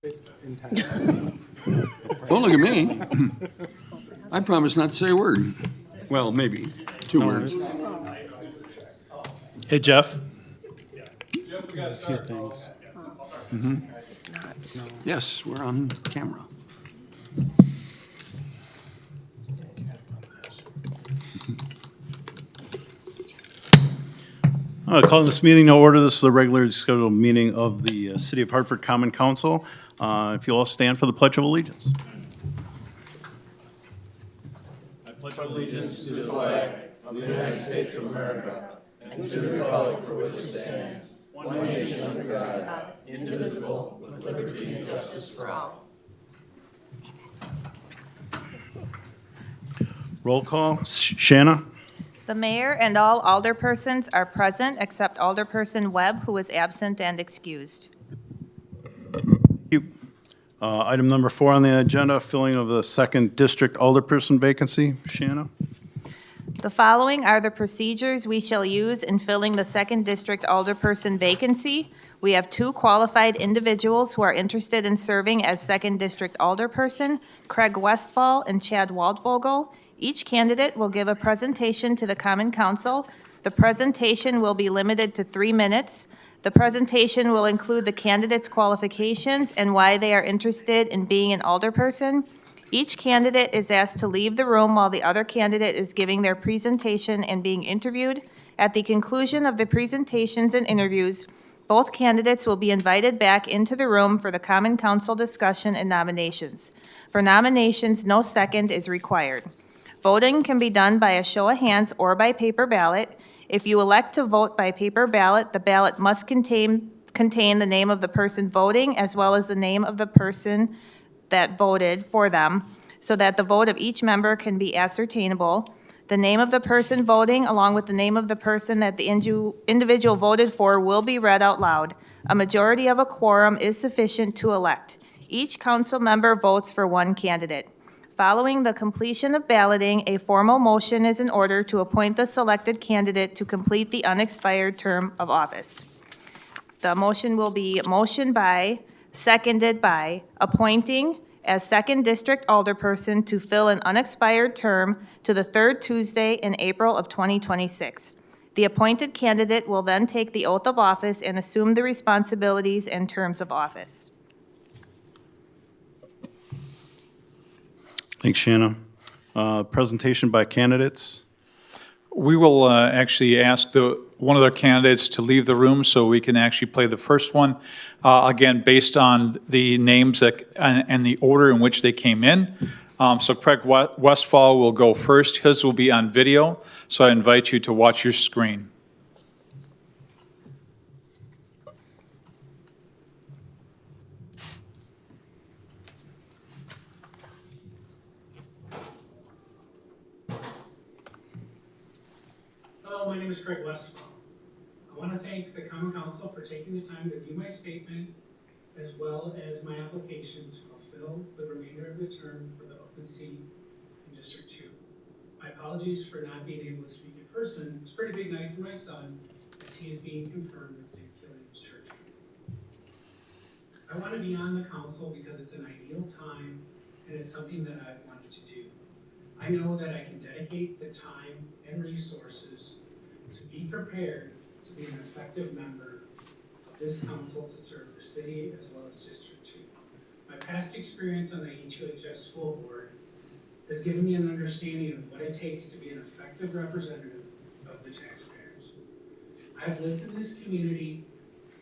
Don't look at me. I promise not to say a word. Well, maybe 2 words. Hey, Jeff. Few things. This is not. Yes, we're on camera. Calling this meeting to order. This is a regularly scheduled meeting of the City of Hartford Common Council. If you'll all stand for the Pledge of Allegiance. I pledge allegiance to the flag of the United States of America and to the republic for which it stands, one nation under God, indivisible, with liberty and justice for all. Roll call. Shanna? The mayor and all alderpersons are present except Alderperson Webb, who is absent and excused. Item number 4 on the agenda, filling of the 2nd District Alderperson vacancy. Shanna? The following are the procedures we shall use in filling the 2nd District Alderperson vacancy. We have 2 qualified individuals who are interested in serving as 2nd District Alderperson, Craig Westfall and Chad Waldvogel. Each candidate will give a presentation to the Common Council. The presentation will be limited to 3 minutes. The presentation will include the candidate's qualifications and why they are interested in being an alderperson. Each candidate is asked to leave the room while the other candidate is giving their presentation and being interviewed. At the conclusion of the presentations and interviews, both candidates will be invited back into the room for the Common Council discussion and nominations. For nominations, no second is required. Voting can be done by a show of hands or by paper ballot. If you elect to vote by paper ballot, the ballot must contain the name of the person voting as well as the name of the person that voted for them so that the vote of each member can be ascertainable. The name of the person voting along with the name of the person that the individual voted for will be read out loud. A majority of a quorum is sufficient to elect. Each council member votes for 1 candidate. Following the completion of balloting, a formal motion is in order to appoint the selected candidate to complete the unexpired term of office. The motion will be motion by, seconded by, appointing as 2nd District Alderperson to fill an unexpired term to the 3rd Tuesday in April of 2026. The appointed candidate will then take the oath of office and assume the responsibilities and terms of office. Thanks, Shanna. Presentation by candidates. We will actually ask one of the candidates to leave the room so we can actually play the first one. Again, based on the names and the order in which they came in. So Craig Westfall will go first. His will be on video, so I invite you to watch your screen. Hello, my name is Craig Westfall. I want to thank the Common Council for taking the time to view my statement as well as my application to fulfill the remainder of the term for the open seat in District 2. My apologies for not being able to speak in person. It's a pretty big night for my son as he is being confirmed at St. Killian's Church. I want to be on the council because it's an ideal time and it's something that I've wanted to do. I know that I can dedicate the time and resources to be prepared to be an effective member of this council to serve the city as well as District 2. My past experience on the HUHS school board has given me an understanding of what it takes to be an effective representative of the taxpayers. I've lived in this community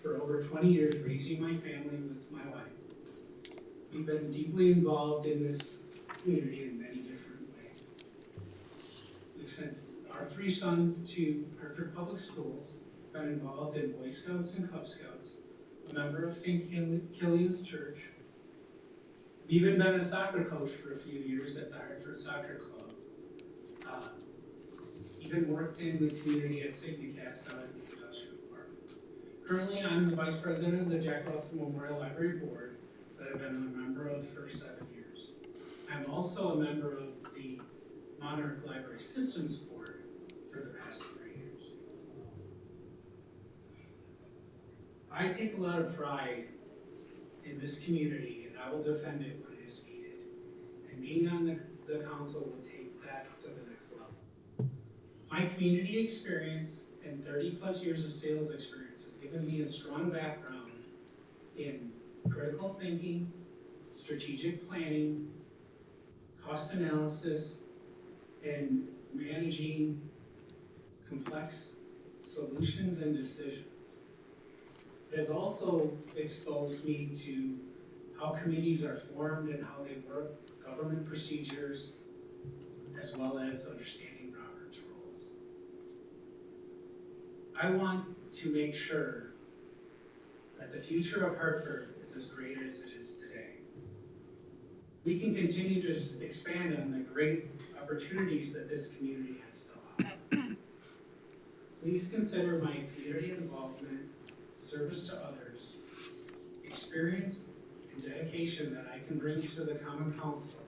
for over 20 years, raising my family with my wife. We've been deeply involved in this community in many different ways. We've sent our 3 sons to Hartford Public Schools, been involved in Boy Scouts and Cub Scouts, a member of St. Killian's Church. We've even been a soccer coach for a few years at the Hartford Soccer Club. Even worked in the community at Signacast out in the industrial park. Currently, I'm the vice president of the Jack Russell Memorial Library Board that I've been a member of for 7 years. I'm also a member of the Monarch Library Systems Board for the past 3 years. I take a lot of pride in this community, and I will defend it when it is needed. And being on the council will take that to the next level. My community experience and 30-plus years of sales experience has given me a strong background in critical thinking, strategic planning, cost analysis, and managing complex solutions and decisions. It has also exposed me to how committees are formed and how they work, government procedures, as well as understanding Robert's rules. I want to make sure that the future of Hartford is as great as it is today. We can continue to expand on the great opportunities that this community has to offer. Please consider my community involvement, service to others, experience, and dedication that I can bring to the Common Council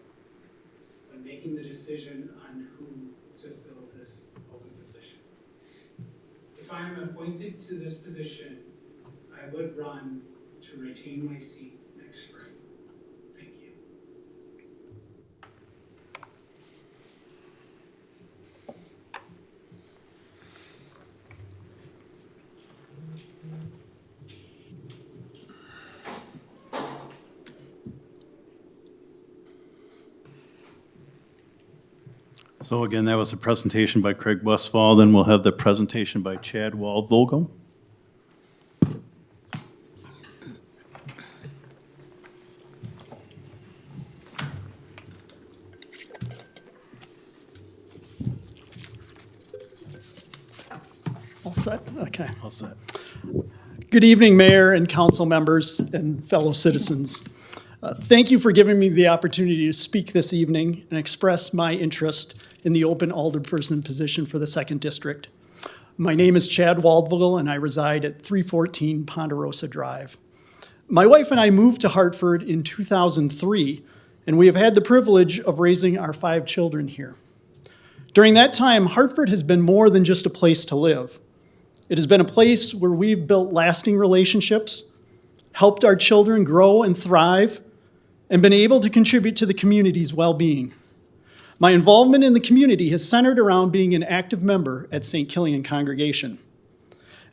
when making the decision on who to fill this open position. If I am appointed to this position, I would run to retain my seat next spring. Thank you. So again, that was a presentation by Craig Westfall. Then we'll have the presentation by Chad Waldvogel. All set? Okay. All set. Good evening, Mayor and council members and fellow citizens. Thank you for giving me the opportunity to speak this evening and express my interest in the open alderperson position for the 2nd District. My name is Chad Waldvogel, and I reside at 314 Ponderosa Drive. My wife and I moved to Hartford in 2003, and we have had the privilege of raising our 5 children here. During that time, Hartford has been more than just a place to live. It has been a place where we've built lasting relationships, helped our children grow and thrive, and been able to contribute to the community's well-being. My involvement in the community has centered around being an active member at St. Kilian Congregation.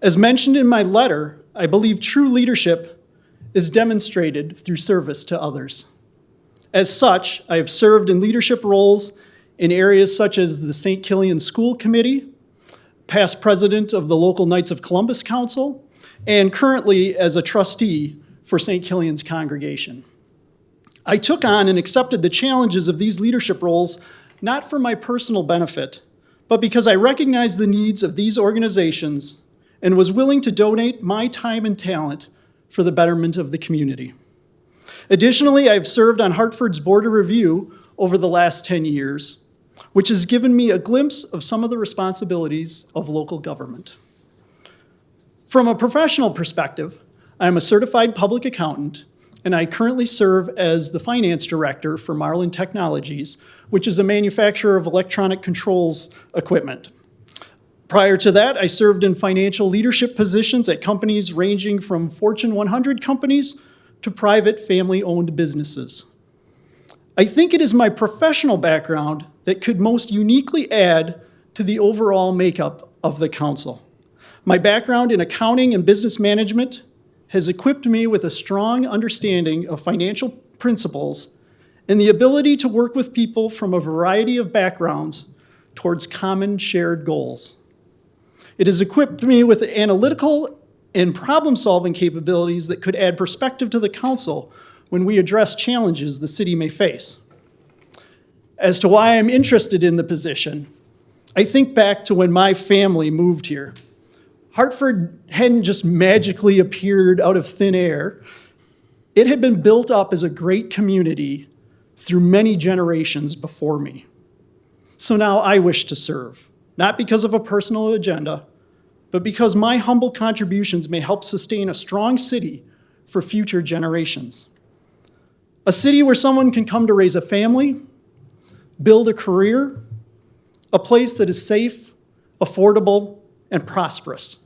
As mentioned in my letter, I believe true leadership is demonstrated through service to others. As such, I have served in leadership roles in areas such as the St. Kilian School Committee, past president of the local Knights of Columbus Council, and currently as a trustee for St. Kilian's congregation. I took on and accepted the challenges of these leadership roles not for my personal benefit, but because I recognized the needs of these organizations and was willing to donate my time and talent for the betterment of the community. Additionally, I've served on Hartford's Board of Review over the last 10 years, which has given me a glimpse of some of the responsibilities of local government. From a professional perspective, I am a certified public accountant, and I currently serve as the finance director for Marlin Technologies, which is a manufacturer of electronic controls equipment. Prior to that, I served in financial leadership positions at companies ranging from Fortune 100 companies to private family-owned businesses. I think it is my professional background that could most uniquely add to the overall makeup of the council. My background in accounting and business management has equipped me with a strong understanding of financial principles and the ability to work with people from a variety of backgrounds towards common shared goals. It has equipped me with analytical and problem-solving capabilities that could add perspective to the council when we address challenges the city may face. As to why I'm interested in the position, I think back to when my family moved here. Hartford hadn't just magically appeared out of thin air. It had been built up as a great community through many generations before me. So now I wish to serve, not because of a personal agenda, but because my humble contributions may help sustain a strong city for future generations. A city where someone can come to raise a family, build a career, a place that is safe, affordable, and prosperous.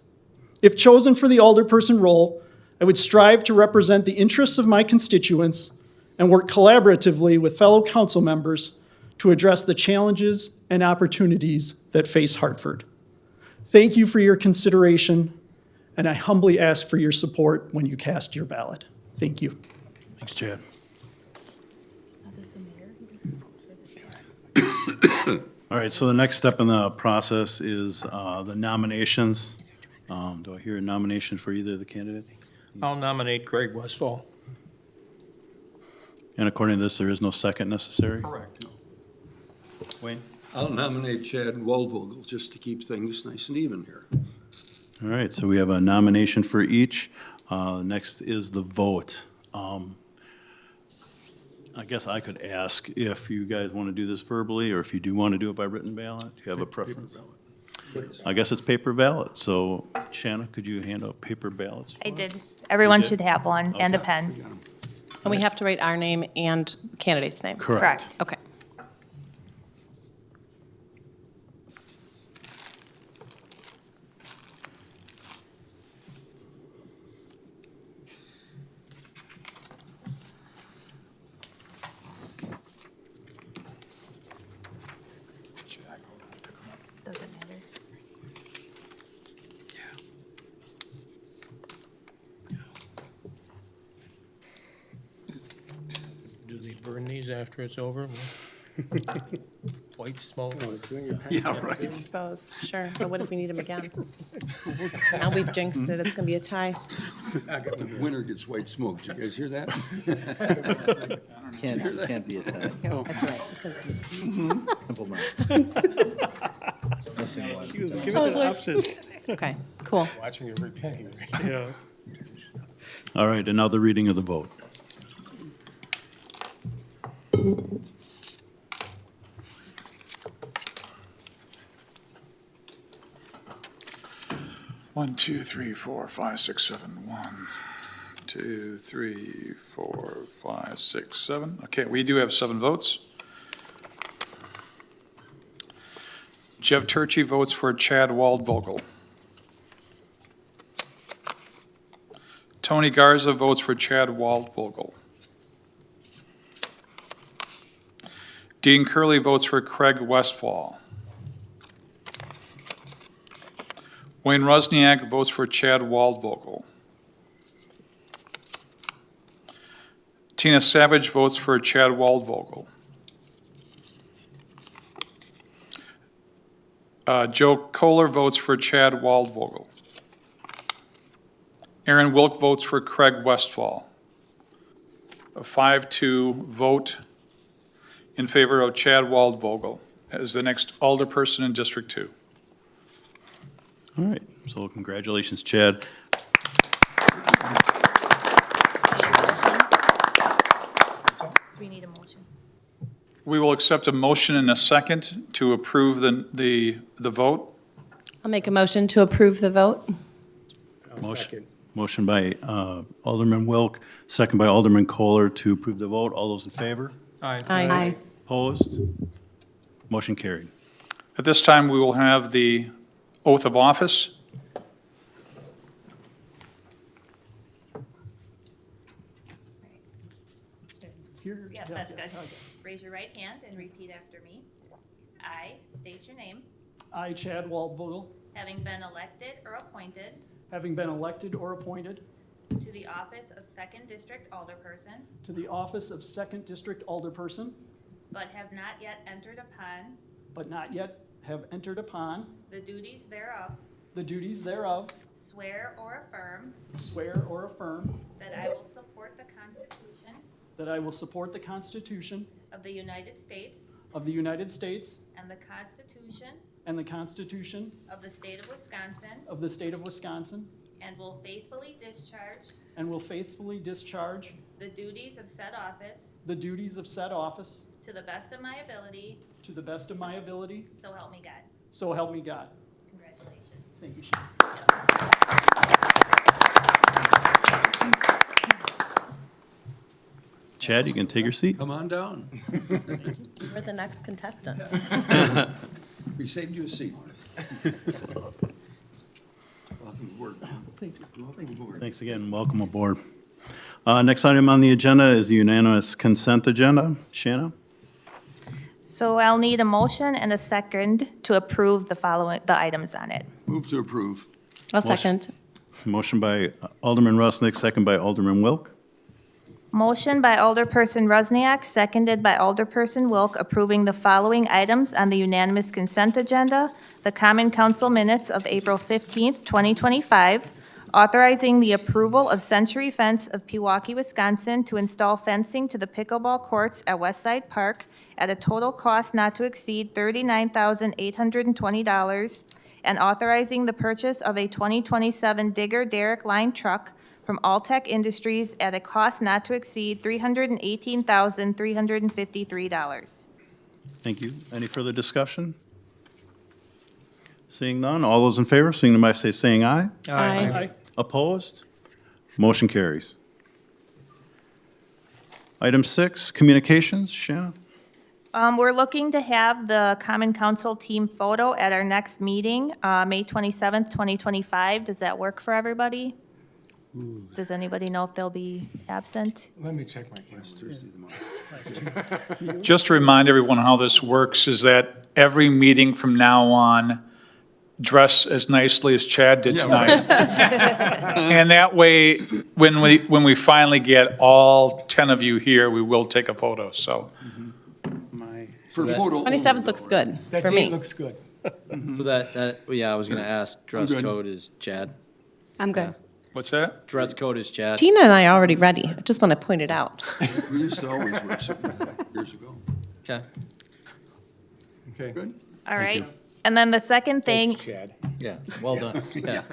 If chosen for the alderperson role, I would strive to represent the interests of my constituents and work collaboratively with fellow council members to address the challenges and opportunities that face Hartford. Thank you for your consideration, and I humbly ask for your support when you cast your ballot. Thank you. Thanks, Chad. All right, so the next step in the process is the nominations. Do I hear a nomination for either of the candidates? I'll nominate Craig Westfall. And according to this, there is no second necessary? Correct. Wayne? I'll nominate Chad Waldvogel just to keep things nice and even here. All right, so we have a nomination for each. Next is the vote. I guess I could ask if you guys want to do this verbally, or if you do want to do it by written ballot. Do you have a preference? I guess it's paper ballot. So Shanna, could you hand out paper ballots? I did. Everyone You did? should have one and a pen. And we have to write our name and candidate's name? Correct. Okay. Doesn't matter. Do they burn these after it's over? White smoke? Yeah, right. I suppose, sure. But what if we need them again? Now we've jinxed it. It's going to be a tie. The winner gets white smoke. Did you guys hear that? Can't be a tie. That's right. Simple math. Missing one. Give it an option. Okay, cool. Watching every penny. Yeah. All right, and now the reading of the vote. One, two, three, four, five, six, seven. 1, 2, 3, 4, 5, 6, 7. Okay, we do have 7 votes. Jeff Turchi votes for Chad Waldvogel. Tony Garza votes for Chad Waldvogel. Dean Curley votes for Craig Westfall. Wayne Rusniak votes for Chad Waldvogel. Tina Savage votes for Chad Waldvogel. Joe Kohler votes for Chad Waldvogel. Aaron Wilk votes for Craig Westfall. A 5-2 vote in favor of Chad Waldvogel as the next alderperson in District 2. All right, so congratulations, Chad. We need a motion. We will accept a motion and a second to approve the vote. I'll make a motion to approve the vote. Motion by Alderman Wilk, second by Alderman Kohler to approve the vote. All those in favor? Aye. Opposed? Motion carried. At this time, we will have the oath of office. Yes, that's good. Raise your right hand and repeat after me. I state your name, I, Chad Waldvogel, having been elected or appointed having been elected or appointed to the office of Second District Alderperson, to the office of Second District Alderperson, but have not yet entered upon but not yet have entered upon the duties thereof, the duties thereof, swear or affirm swear or affirm that I will support the Constitution that I will support the Constitution of the United States of the United States and the Constitution and the Constitution of the State of Wisconsin, of the State of Wisconsin, and will faithfully discharge and will faithfully discharge the duties of said office the duties of said office to the best of my ability, to the best of my ability, so help me God. so help me God. Congratulations. Thank you, Sharon. Chad, you can take your seat. Come on down. We're the next contestant. We saved you a seat. Welcome to work. Thanks again. Welcome aboard. Next item on the agenda is the unanimous consent agenda. Shanna? So I'll need a motion and a second to approve the items on it. Move to approve. I'll second. Motion by Alderman Rusnick, second by Alderman Wilk. Motion by Alderperson Rusniak, seconded by Alderperson Wilk, approving the following items on the unanimous consent agenda: the Common Council minutes of April 15th, 2025, authorizing the approval of Century Fence of Pewaukee, Wisconsin, to install fencing to the pickleball courts at Westside Park at a total cost not to exceed $39,820, and authorizing the purchase of a 2027 Digger Derrick Line truck from Alltech Industries at a cost not to exceed $318,353. Thank you. Any further discussion? Seeing none, all those in favor, signify by saying aye. Aye. Opposed? Motion carries. Item 6, communications. Shanna? We're looking to have the Common Council team photo at our next meeting, May 27th, 2025. Does that work for everybody? Does anybody know if they'll be absent? Let me check my calendar. Just to remind everyone how this works is that every meeting from now on, dress as nicely as Chad did tonight. And that way, when we finally get all 10 of you here, we will take a photo, so. For photo. 27th looks good That for date me. looks good. So yeah, I was gonna ask, dress good. code is Chad. I'm good. What's that? Dress code is Chad. Tina and I are already ready. I just want to point it out. We used to always wear something years ago. Okay. Okay. Good? All right. And then the second thing, Chad. Yeah, well done. Yeah.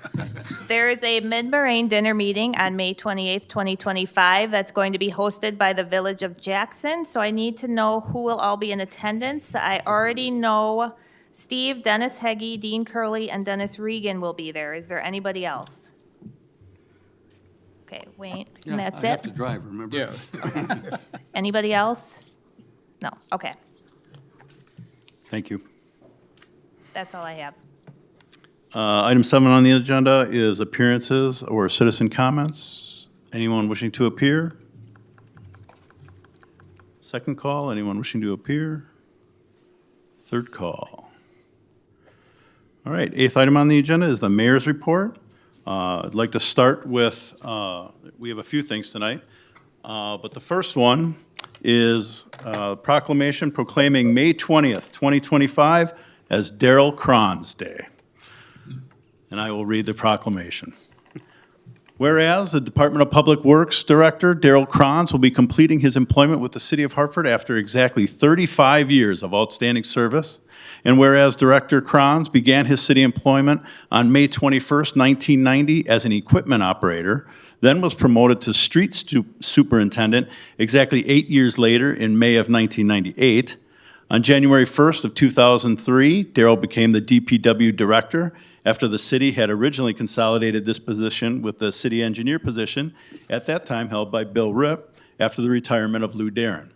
there is a Mid-Moraine dinner meeting on May 28th, 2025, that's going to be hosted by the Village of Jackson. So I need to know who will all be in attendance. I already know Steve, Dennis Heggie, Dean Curley, and Dennis Regan will be there. Is there anybody else? Okay, Wayne, Yeah, and that's I have it? to drive, remember? Yeah. Anybody else? No, okay, Thank you. that's all I have. Item 7 on the agenda is appearances or citizen comments. Anyone wishing to appear? Second call, anyone wishing to appear? Third call. All right, 8th item on the agenda is the mayor's report. I'd like to start with, we have a few things tonight, but the first one is proclamation proclaiming May 20th, 2025 as Darrell Cron's Day. And I will read the proclamation. Whereas the Department of Public Works Director, Darrell Cron's, will be completing his employment with the City of Hartford after exactly 35 years of outstanding service. And whereas Director Cron's began his city employment on May 21st, 1990 as an equipment operator, then was promoted to street superintendent exactly 8 years later in May of 1998. On January 1st of 2003, Darrell became the DPW director after the city had originally consolidated this position with the city engineer position, at that time held by Bill Ripp after the retirement of Lou Darren.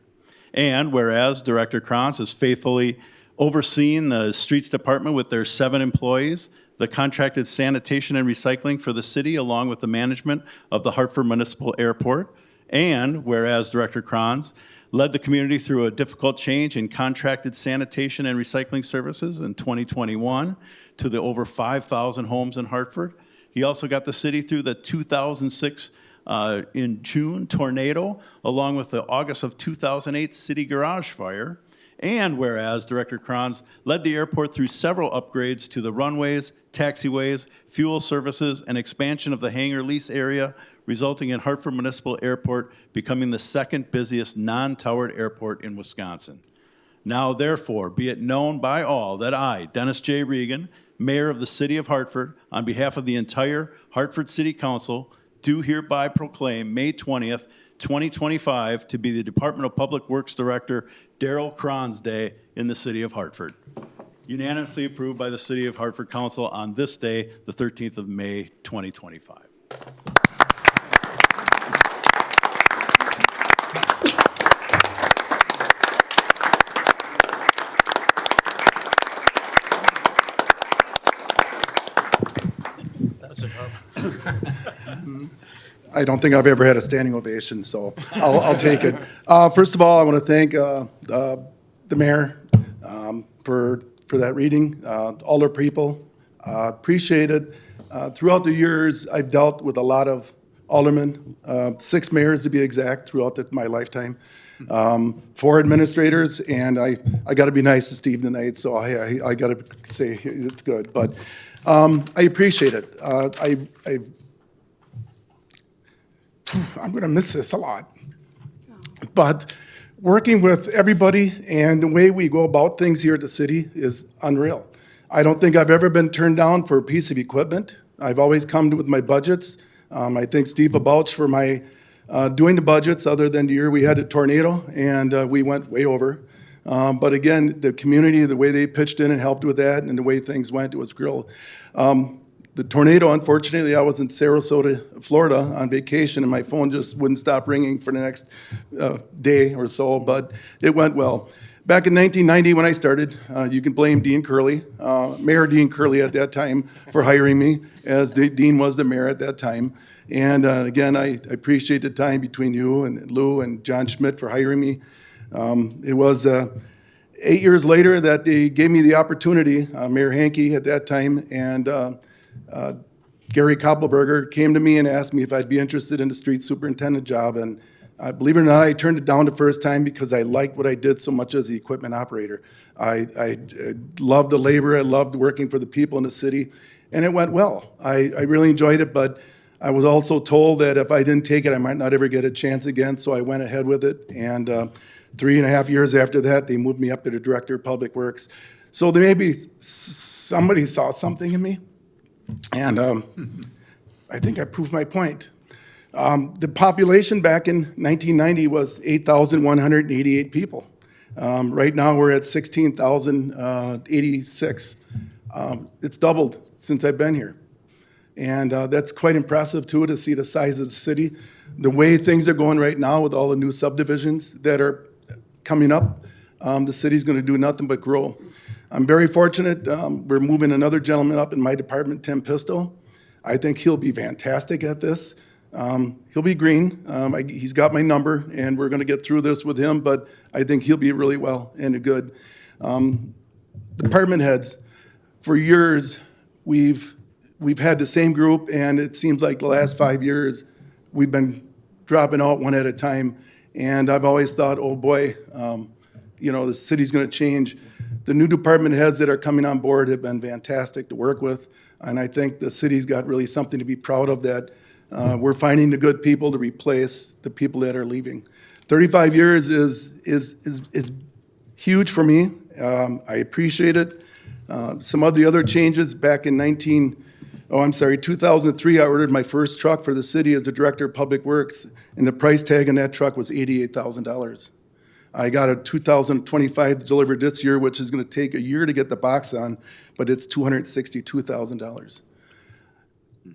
And whereas Director Cron's has faithfully overseen the streets department with their 7 employees, the contracted sanitation and recycling for the city, along with the management of the Hartford Municipal Airport. And whereas Director Cron's led the community through a difficult change in contracted sanitation and recycling services in 2021 to the over 5,000 homes in Hartford. He also got the city through the 2006 in June tornado, along with the August of 2008 city garage fire. And whereas Director Cron's led the airport through several upgrades to the runways, taxiways, fuel services, and expansion of the hangar lease area, resulting in Hartford Municipal Airport becoming the second busiest non-towered airport in Wisconsin. Now therefore, be it known by all that I, Dennis J. Regan, Mayor of the City of Hartford, on behalf of the entire Hartford City Council, do hereby proclaim May 20th, 2025 to be the Department of Public Works Director Darrell Cron's Day in the City of Hartford. Unanimously approved by the City of Hartford Council on this day, the 13th of May, 2025. That's enough. I don't think I've ever had a standing ovation, so I'll take it. First of all, I want to thank the mayor for that reading, all their people. Appreciate it. Throughout the years, I've dealt with a lot of aldermen, 6 mayors to be exact, throughout my lifetime, 4 administrators, and I got to be nice to Steve tonight, so I got to say it's good. But I appreciate it. I'm going to miss this a lot. But working with everybody and the way we go about things here at the city is unreal. I don't think I've ever been turned down for a piece of equipment. I've always come with my budgets. I think Steve will vouch for my doing the budgets, other than the year we had a tornado and we went way over. But again, the community, the way they pitched in and helped with that and the way things went, it was real. The tornado, unfortunately, I was in Sarasota, Florida on vacation, and my phone just wouldn't stop ringing for the next day or so, but it went well. Back in 1990 when I started, you can blame Dean Curley, Mayor Dean Curley at that time, for hiring me, as Dean was the mayor at that time. And again, I appreciate the time between you and Lou and John Schmidt for hiring me. It was 8 years later that they gave me the opportunity, Mayor Hankey at that time, and Gary Koppelberger came to me and asked me if I'd be interested in the street superintendent job. And believe it or not, I turned it down the first time because I liked what I did so much as the equipment operator. I loved the labor, I loved working for the people in the city, and it went well. I really enjoyed it, but I was also told that if I didn't take it, I might not ever get a chance again, so I went ahead with it. And 3.5 years after that, they moved me up to the Director of Public Works. So there maybe somebody saw something in me, and I think I proved my point. The population back in 1990 was 8,188 people. Right now, we're at 16,086. It's doubled since I've been here. And that's quite impressive, too, to see the size of the city. The way things are going right now with all the new subdivisions that are coming up, the city's going to do nothing but grow. I'm very fortunate. We're moving another gentleman up in my department, Tim Pisto. I think he'll be fantastic at this. He'll be green. He's got my number, and we're going to get through this with him, but I think he'll be really well and good. Department heads, for years, we've had the same group, and it seems like the last 5 years, we've been dropping out one at a time. And I've always thought, oh boy, the city's going to change. The new department heads that are coming on board have been fantastic to work with, and I think the city's got really something to be proud of, that we're finding the good people to replace the people that are leaving. 35 years is huge for me. I appreciate it. Some of the other changes back in 2003, I ordered my first truck for the city as the Director of Public Works, and the price tag on that truck was $88,000. I got a 2025 delivered this year, which is going to take a year to get the box on, but it's $262,000.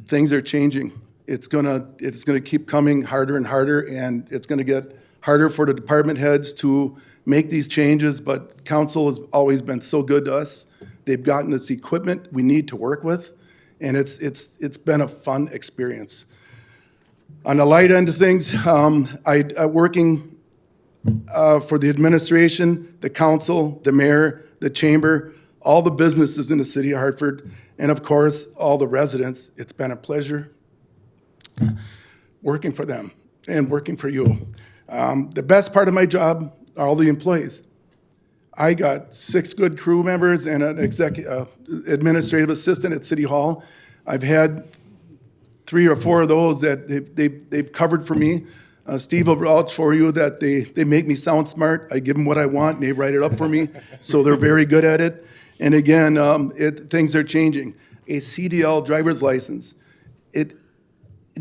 Things are changing. It's gonna keep coming harder and harder, and it's gonna get harder for the department heads to make these changes, but council has always been so good to us. They've gotten us equipment we need to work with, and it's been a fun experience. On the light end of things, working for the administration, the council, the mayor, the chamber, all the businesses in the city of Hartford, and of course, all the residents, it's been a pleasure working for them and working for you. The best part of my job are all the employees. I got 6 good crew members and an administrative assistant at City Hall. I've had 3 or 4 of those that they've covered for me. Steve will vouch for you that they make me sound smart. I give them what I want, and they write it up for me, so they're very good at it. And again, things are changing. A CDL driver's license. It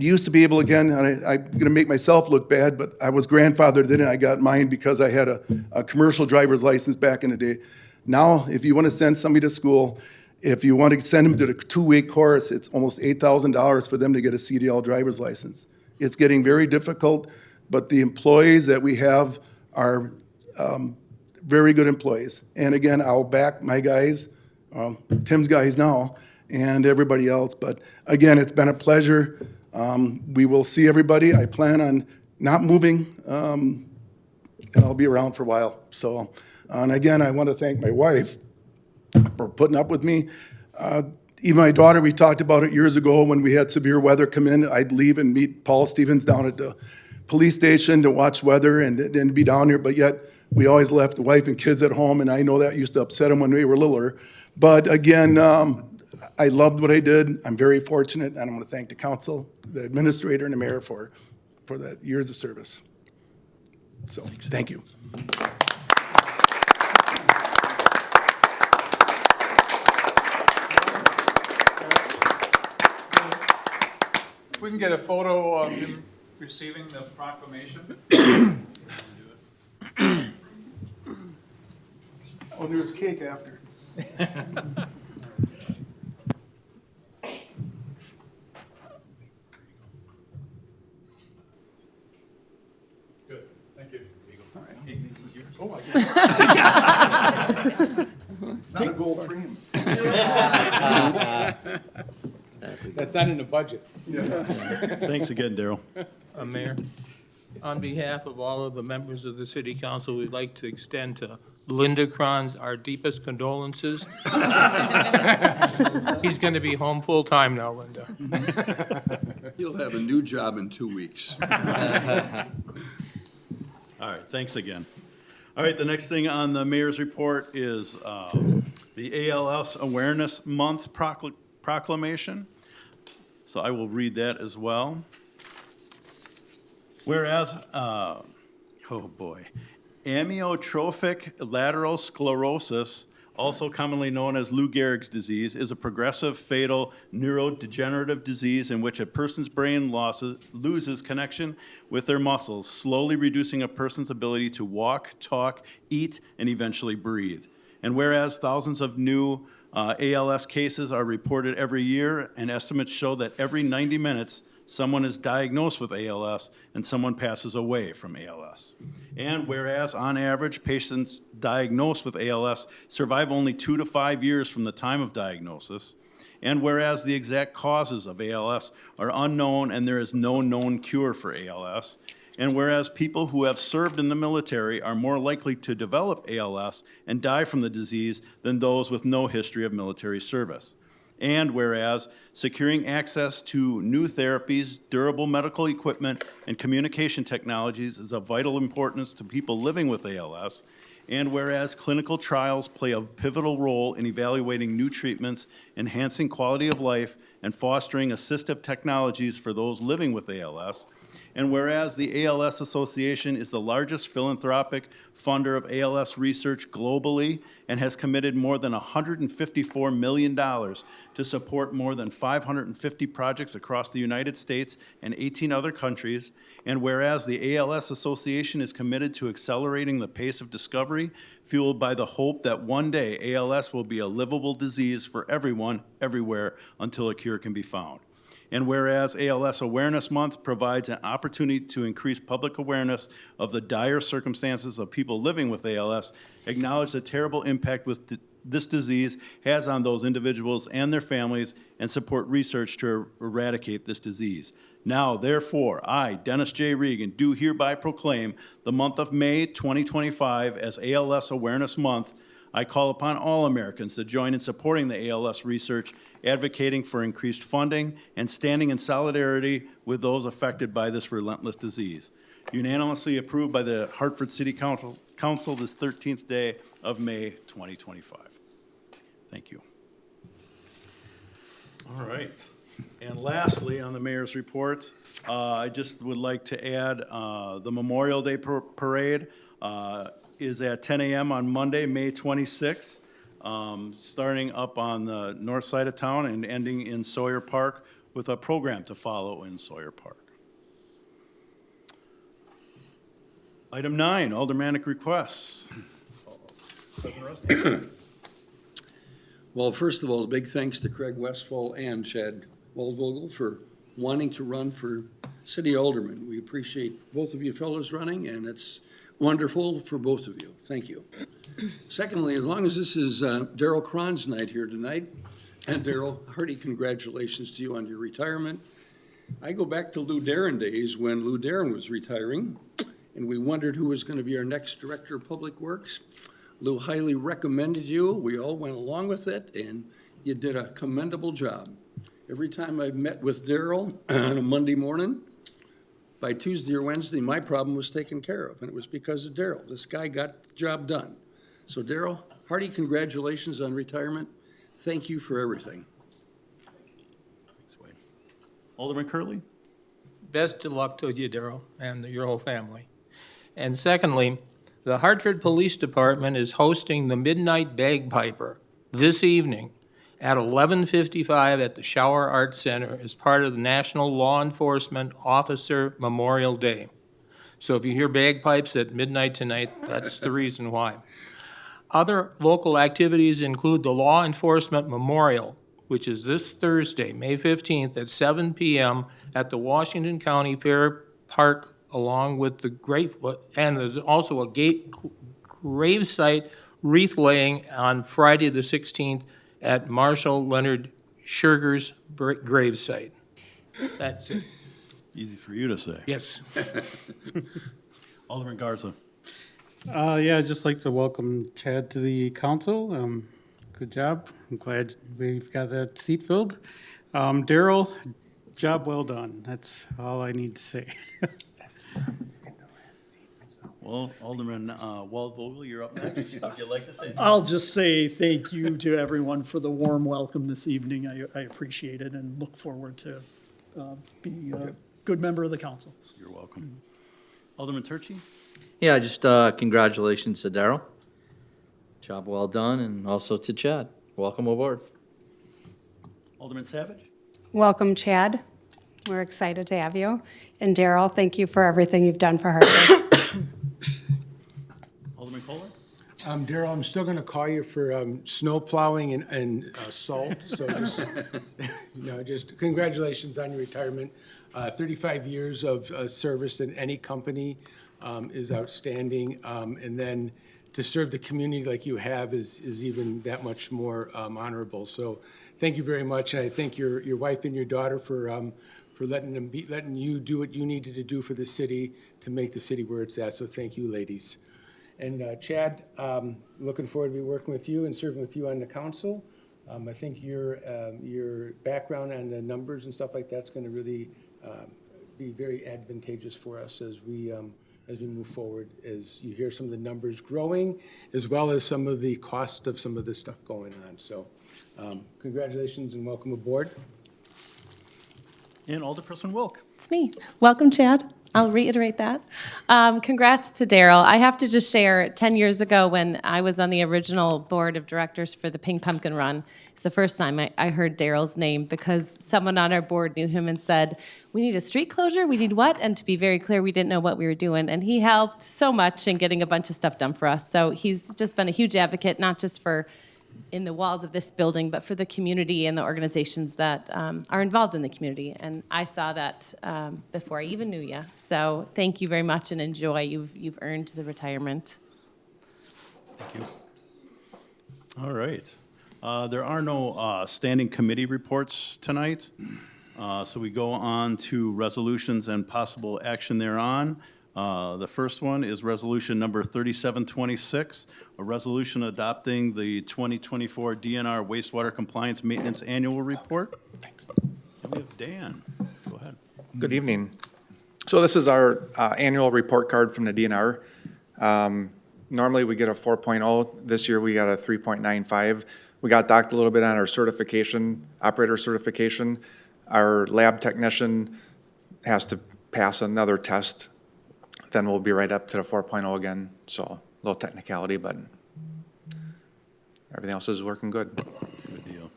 used to be able, again, and I'm going to make myself look bad, but I was grandfathered in, and I got mine because I had a commercial driver's license back in the day. Now, if you want to send somebody to school, if you want to send them to the 2-week course, it's almost $8,000 for them to get a CDL driver's license. It's getting very difficult, but the employees that we have are very good employees. And again, I'll back my guys, Tim's guys now, and everybody else. But again, it's been a pleasure. We will see everybody. I plan on not moving, and I'll be around for a while. So, and again, I want to thank my wife for putting up with me. Even my daughter, we talked about it years ago when we had severe weather come in. I'd leave and meet Paul Stevens down at the police station to watch weather and be down here, but yet we always left the wife and kids at home, and I know that used to upset them when we were littler. But again, I loved what I did. I'm very fortunate, and I want to thank the council, the administrator, and the mayor for that years of service. So, thank you. If we can get a photo of him receiving the proclamation. Oh, there's cake after. Good, thank you. Oh, I guess. It's not a gold frame. That's not in the budget. Thanks again, Daryl. Mayor, on behalf of all of the members of the city council, we'd like to extend to Linda Kranz our deepest condolences. He's going to be home full-time now, Linda. He'll have a new job in 2 weeks. All right, thanks again. All right, the next thing on the mayor's report is the ALS Awareness Month proclamation. So I will read that as well. Whereas, oh boy, amyotrophic lateral sclerosis, also commonly known as Lou Gehrig's disease, is a progressive, fatal neurodegenerative disease in which a person's brain loses connection with their muscles, slowly reducing a person's ability to walk, talk, eat, and eventually breathe. And whereas thousands of new ALS cases are reported every year, and estimates show that every 90 minutes, someone is diagnosed with ALS and someone passes away from ALS. And whereas on average, patients diagnosed with ALS survive only 2 to 5 years from the time of diagnosis, and whereas the exact causes of ALS are unknown and there is no known cure for ALS, and whereas people who have served in the military are more likely to develop ALS and die from the disease than those with no history of military service. And whereas securing access to new therapies, durable medical equipment, and communication technologies is of vital importance to people living with ALS, and whereas clinical trials play a pivotal role in evaluating new treatments, enhancing quality of life, and fostering assistive technologies for those living with ALS, and whereas the ALS Association is the largest philanthropic funder of ALS research globally and has committed more than $154 million to support more than 550 projects across the United States and 18 other countries, and whereas the ALS Association is committed to accelerating the pace of discovery, fueled by the hope that one day ALS will be a livable disease for everyone, everywhere, until a cure can be found. And whereas ALS Awareness Month provides an opportunity to increase public awareness of the dire circumstances of people living with ALS, acknowledge the terrible impact this disease has on those individuals and their families, and support research to eradicate this disease. Now, therefore, I, Dennis J. Regan, do hereby proclaim the month of May 2025 as ALS Awareness Month. I call upon all Americans to join in supporting the ALS research, advocating for increased funding, and standing in solidarity with those affected by this relentless disease. Unanimously approved by the Hartford City Council this 13th day of May 2025. Thank you. All right. And lastly, on the mayor's report, I just would like to add the Memorial Day Parade is at 10 a.m. on Monday, May 26th, starting up on the north side of town and ending in Sawyer Park with a program to follow in Sawyer Park. Item 9, aldermanic requests. President Rusty. Well, first of all, a big thanks to Craig Westfall and Chad Waldvogel for wanting to run for city alderman. We appreciate both of you fellows running, and it's wonderful for both of you. Thank you. Secondly, as long as this is Daryl Cron's night here tonight, and Daryl, hearty congratulations to you on your retirement. I go back to Lou Darren days when Lou Darren was retiring, and we wondered who was going to be our next Director of Public Works. Lou highly recommended you. We all went along with it, and you did a commendable job. Every time I met with Daryl on a Monday morning, by Tuesday or Wednesday, my problem was taken care of, and it was because of Daryl. This guy got the job done. So Daryl, hearty congratulations on retirement. Thank you for everything. Thanks, Wade. Alderman Curley? Best of luck to you, Daryl, and your whole family. And secondly, the Hartford Police Department is hosting the Midnight Bagpiper this evening at 11:55 at the Shower Arts Center as part of the National Law Enforcement Officer Memorial Day. So if you hear bagpipes at midnight tonight, that's the reason why. Other local activities include the Law Enforcement Memorial, which is this Thursday, May 15th at 7 p.m. at the Washington County Fair Park, along with the and there's also a gravesite wreath laying on Friday the 16th at Marshall Leonard Sugar's gravesite. That's it. Easy for you to say. Yes. Alderman Garza? Yeah, I'd just like to welcome Chad to the council. Good job. I'm glad we've got that seat filled. Daryl, job well done. That's all I need to say. Well, Alderman Waldvogel, you're up next. Would you like to say something? I'll just say thank you to everyone for the warm welcome this evening. I appreciate it and look forward to being a good member of the council. You're welcome. Alderman Turchi? Yeah, just congratulations to Daryl. Job well done, and also to Chad. Welcome aboard. Alderman Savage? Welcome, Chad. We're excited to have you. And Daryl, thank you for everything you've done for Hartford. Alderman Kohler? Daryl, I'm still going to call you for snow plowing and salt, so just, just congratulations on your retirement. 35 years of service in any company is outstanding, and then to serve the community like you have is even that much more honorable. So thank you very much, and I thank your wife and your daughter for letting you do what you needed to do for the city to make the city where it's at. So thank you, ladies. And Chad, looking forward to be working with you and serving with you on the council. I think your background and the numbers and stuff like that's going to really be very advantageous for us as we move forward, as you hear some of the numbers growing, as well as some of the cost of some of this stuff going on. So congratulations and welcome aboard. And Alderperson Wilk? It's me. Welcome, Chad. I'll reiterate that. Congrats to Daryl. I have to just share, 10 years ago when I was on the original board of directors for the Pink Pumpkin Run, it's the first time I heard Daryl's name because someone on our board knew him and said, we need a street closure, we need what? And to be very clear, we didn't know what we were doing. And he helped so much in getting a bunch of stuff done for us. So he's just been a huge advocate, not just for in the walls of this building, but for the community and the organizations that are involved in the community. And I saw that before I even knew you. So thank you very much and enjoy. You've earned the retirement. Thank you. All right. There are no standing committee reports tonight. So we go on to resolutions and possible action thereon. The first one is resolution number 3726, a resolution adopting the 2024 DNR wastewater compliance maintenance annual report. And we have Dan. Go ahead. Good evening. So this is our annual report card from the DNR. Normally we get a 4.0. This year we got a 3.95. We got docked a little bit on our certification, operator certification. Our lab technician has to pass another test. Then we'll be right up to the 4.0 again. So a little technicality, but everything else is working good. Good deal.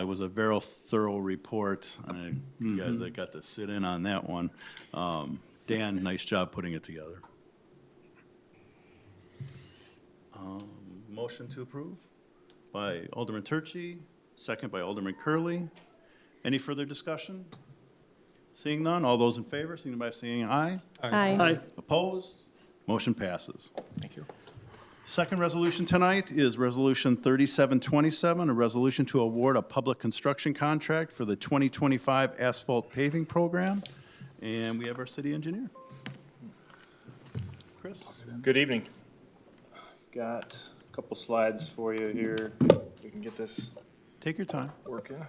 It was a very thorough report. You guys that got to sit in on that one. Dan, nice job putting it together. Motion to approve by Alderman Turchi, second by Alderman Curley. Any further discussion? Seeing none, all those in favor, signify by saying aye. Aye. Aye. Opposed? Motion passes. Thank you. Second resolution tonight is Resolution 3727, a resolution to award a public construction contract for the 2025 asphalt paving program. And we have our city engineer. Chris? Good evening. I've got a couple slides for you here. We can get this Take your time. working. I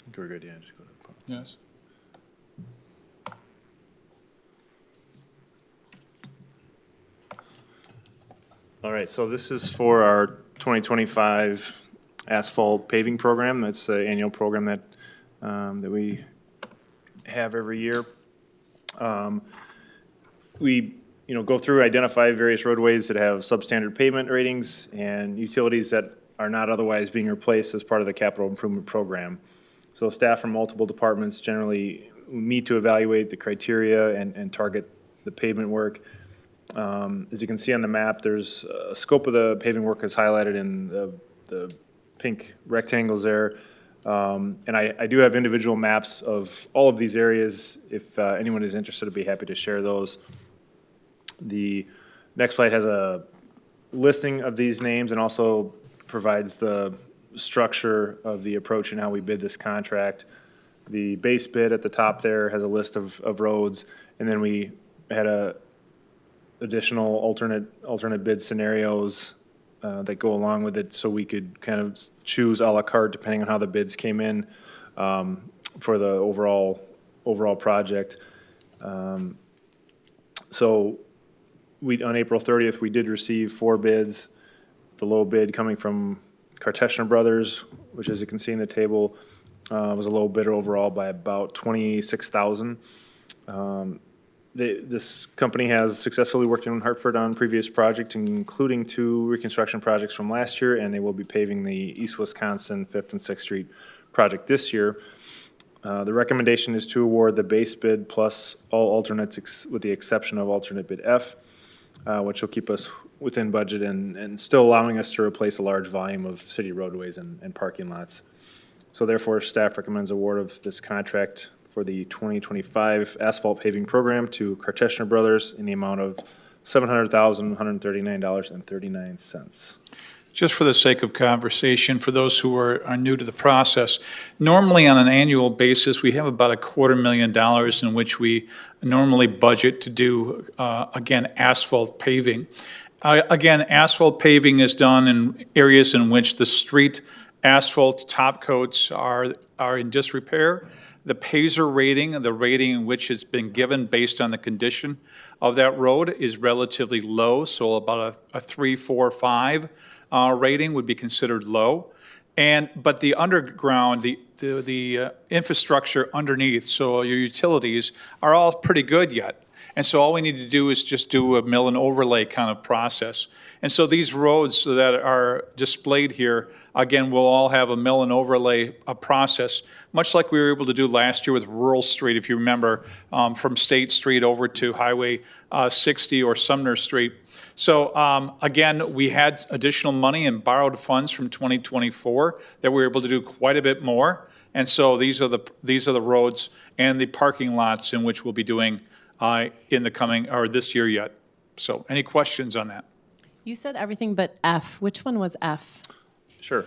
think we're good, yeah, just go to the. Yes. All right, so this is for our 2025 asphalt paving program. That's the annual program that we have every year. We, go through, identify various roadways that have substandard pavement ratings and utilities that are not otherwise being replaced as part of the capital improvement program. So staff from multiple departments generally meet to evaluate the criteria and target the pavement work. As you can see on the map, there's a scope of the paving work is highlighted in the pink rectangles there. And I do have individual maps of all of these areas. If anyone is interested, I'd be happy to share those. The next slide has a listing of these names and also provides the structure of the approach and how we bid this contract. The base bid at the top there has a list of roads, and then we had additional alternate bid scenarios that go along with it, so we could kind of choose a la carte depending on how the bids came in for the overall project. So on April 30th, we did receive 4 bids. The low bid coming from Karteshner Brothers, which, as you can see in the table, was a low bidder overall by about $26,000. This company has successfully worked in Hartford on previous projects, including 2 reconstruction projects from last year, and they will be paving the East Wisconsin 5th and 6th Street project this year. The recommendation is to award the base bid plus all alternates with the exception of alternate bid F, which will keep us within budget and still allowing us to replace a large volume of city roadways and parking lots. So therefore, staff recommends award of this contract for the 2025 asphalt paving program to Karteshner Brothers in the amount of $700,139.39. Just for the sake of conversation, for those who are new to the process, normally on an annual basis, we have about $250,000 in which we normally budget to do, again, asphalt paving. Again, asphalt paving is done in areas in which the street asphalt top coats are in disrepair. The PASER rating, the rating in which it's been given based on the condition of that road, is relatively low, so about a 3, 4, 5 rating would be considered low. But the underground, the infrastructure underneath, so your utilities, are all pretty good yet. And so all we need to do is just do a mill and overlay kind of process. And so these roads that are displayed here, again, will all have a mill and overlay process, much like we were able to do last year with Rural Street, if you remember, from State Street over to Highway 60 or Sumner Street. So again, we had additional money and borrowed funds from 2024 that we were able to do quite a bit more. And so these are the roads and the parking lots in which we'll be doing in the coming, or this year yet. So any questions on that? You said everything but F. Which one was F? Sure.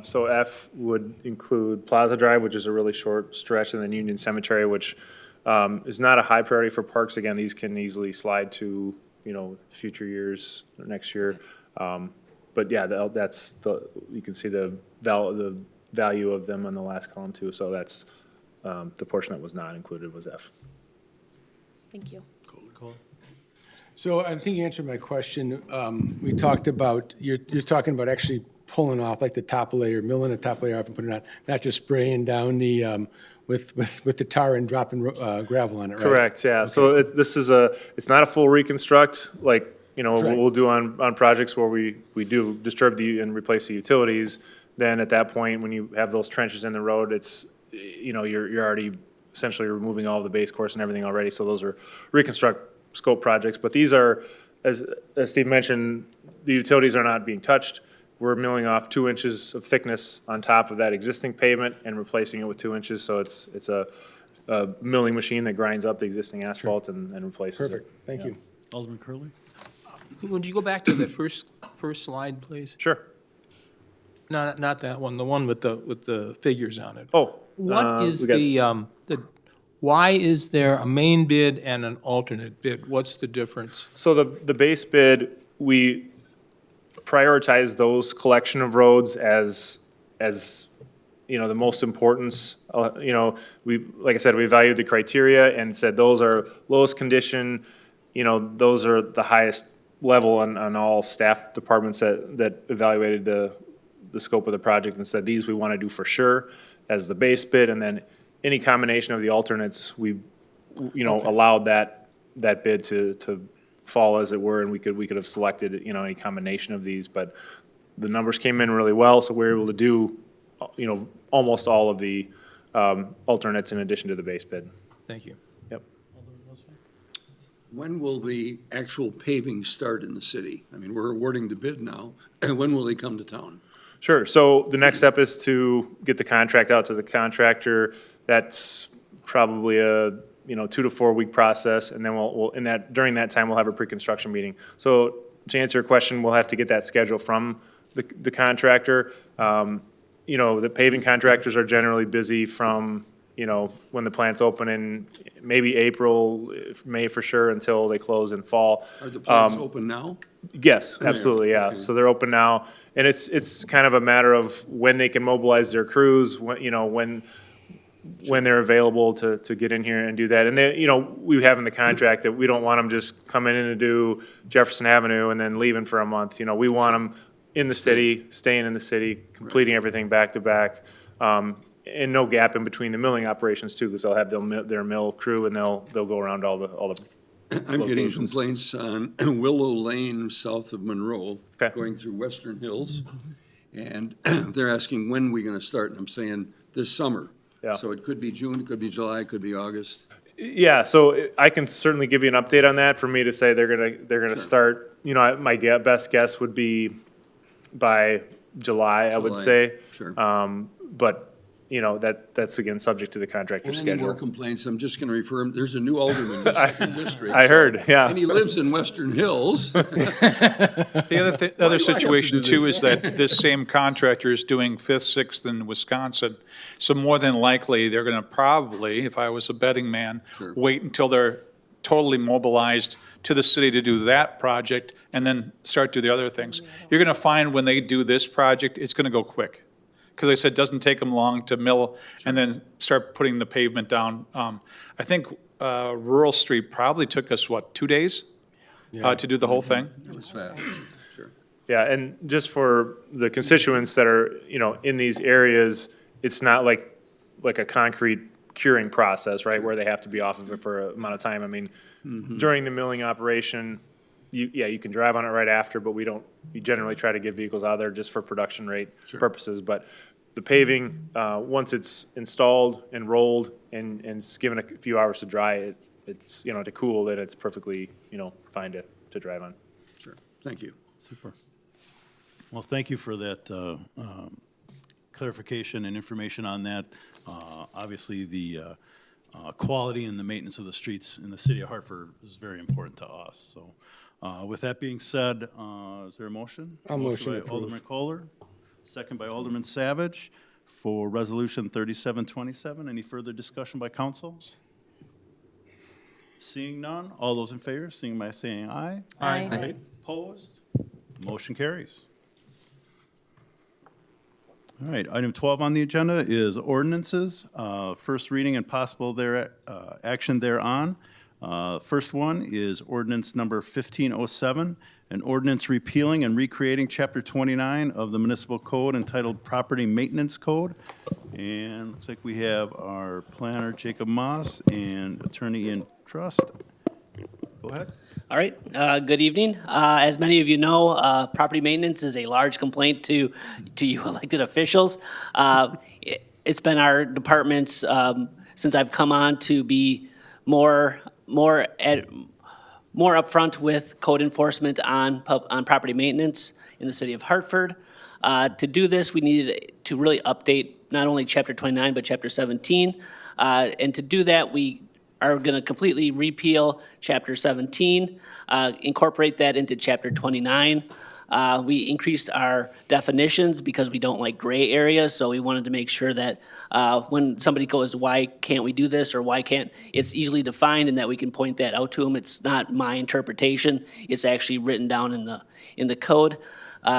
So F would include Plaza Drive, which is a really short stretch, and then Union Cemetery, which is not a high priority for parks. Again, these can easily slide to, future years or next year. But yeah, you can see the value of them on the last column too. So that's the portion that was not included was F. Thank you. So I think you answered my question. We talked about, you're talking about actually pulling off like the top layer, milling the top layer off and putting it on, not just spraying down the, with the tar and dropping gravel on it, right? Correct, yeah. Okay. So it's not a full reconstruct like, we'll do on projects where we do disturb and replace the utilities. Then at that point, when you have those trenches in the road, it's, you're already essentially removing all of the base course and everything already. So those are reconstruct scope projects, but these are, as Steve mentioned, the utilities are not being touched. we're milling off 2 inches of thickness on top of that existing pavement and replacing it with 2 inches. So it's a milling machine that grinds up the existing asphalt and replaces it. Perfect, thank you. Alderman Curley? Would you go back to that first slide, please? Sure. No, not that one, the one with the figures on it. Oh. What is we got- why is there a main bid and an alternate bid? What's the difference? So the base bid, we prioritize those collection of roads as, you know, the most importance. You know, like I said, we valued the criteria and said those are lowest condition, you know, those are the highest level on all staff departments that evaluated the scope of the project and said, these we want to do for sure as the base bid, and then any combination of the alternates, we, you know, allowed that bid to fall as it were, and we could have selected, you know, any combination of these, but the numbers came in really well, so we were able to do, you know, almost all of the alternates in addition to the base bid. Thank you. Yep. When will the actual paving start in the city? I mean, we're awarding the bid now. When will they come to town? Sure, so the next step is to get the contract out to the contractor. That's probably a, you know, 2 to 4 week process, and then we'll during that time, we'll have a pre-construction meeting. So to answer your question, we'll have to get that schedule from the contractor. You know, the paving contractors are generally busy from, you know, when the plant's open in maybe April, May for sure, until they close in fall. Are the plants open now? Yes, absolutely, yeah. Okay. So they're open now, and it's kind of a matter of when they can mobilize their crews, when, you know, when they're available to get in here and do that. And then, you know, we have in the contract that we don't want them just coming in to do Jefferson Avenue and then leaving for a month. You know, we want them in the city, staying in the city, completing everything back to back, and no gap in between the milling operations too, because they'll have their mill crew and they'll go around all the I'm getting locations. complaints on Willow Lane south of Monroe, Okay. going through Western Hills. And they're asking when we gonna start, and I'm saying this summer. Yeah. So it could be June, it could be July, it could be August. Yeah, so I can certainly give you an update on that. For me to say they're gonna start, you know, my best guess would be by July, I would July, say. sure. But, you know, that's again, subject to the contractor's And any more schedule. complaints, I'm just gonna refer them, there's a new alderman in the second district. I so- heard, yeah. And he lives in Western Hills. The Why other do I have to situation do too this? is that this same contractor is doing Fifth, Sixth in Wisconsin. So more than likely, they're gonna probably, if I was a betting man, Sure. wait until they're totally mobilized to the city to do that project and then start to the other things. You're gonna find when they do this project, it's gonna go quick. Because I said, it doesn't take them long to mill and then start putting the pavement down. I think Rural Street probably took us, 2 days? To do the whole thing? It was fast, sure. Yeah, and just for the constituents that are, you know, in these areas, it's not like a concrete curing process, right, where they have to be off of it for an amount of time. I mean, during the milling operation, you can drive on it right after, but we generally try to get vehicles out of there just for production rate purposes. But the paving, once it's installed and rolled and it's given a few hours to dry, it's, you know, to cool, then it's perfectly, you know, fine to drive on. Sure, thank you. Super. Well, thank you for that clarification and information on that. Obviously, the quality and the maintenance of the streets in the city of Hartford is very important to us. So with that being said, is there a motion? I'll motion to by Alderman Kohler, second by Alderman Savage for Resolution 3727. Any further discussion by council? Seeing none, all those in favor, seeing by saying aye. Aye. Opposed? Motion carries. All right, item 12 on the agenda is ordinances, first reading and possible action thereon. First one is ordinance number 1507, an ordinance repealing and recreating Chapter 29 of the Municipal Code entitled Property Maintenance Code. And looks like we have our planner, Jacob Moss, and attorney in trust. Go ahead. All right, good evening. As many of you know, property maintenance is a large complaint to you elected officials. It's been our department's, since I've come on, to be more upfront with code enforcement on property maintenance in the city of Hartford. To do this, we needed to really update not only Chapter 29, but Chapter 17. And to do that, we are going to completely repeal Chapter 17, incorporate that into Chapter 29. We increased our definitions because we don't like gray areas, so we wanted to make sure that when somebody goes, why can't we do this, or why can't, it's easily defined and that we can point that out to them. It's not my interpretation. It's actually written down in the code.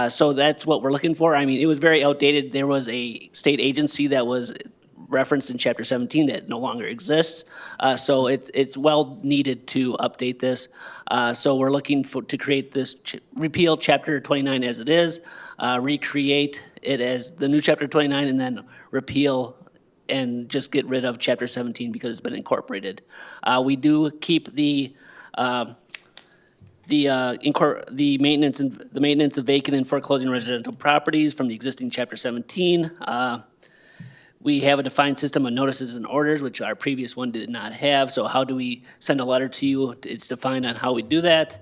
So that's what we're looking for. I mean, it was very outdated. There was a state agency that was referenced in Chapter 17 that no longer exists. So it's well needed to update this. So we're looking to create this, repeal Chapter 29 as it is, recreate it as the new Chapter 29, and then repeal and just get rid of Chapter 17 because it's been incorporated. We do keep the maintenance of vacant and foreclosing residential properties from the existing Chapter 17. We have a defined system of notices and orders, which our previous one did not have. So how do we send a letter to you? It's defined on how we do that.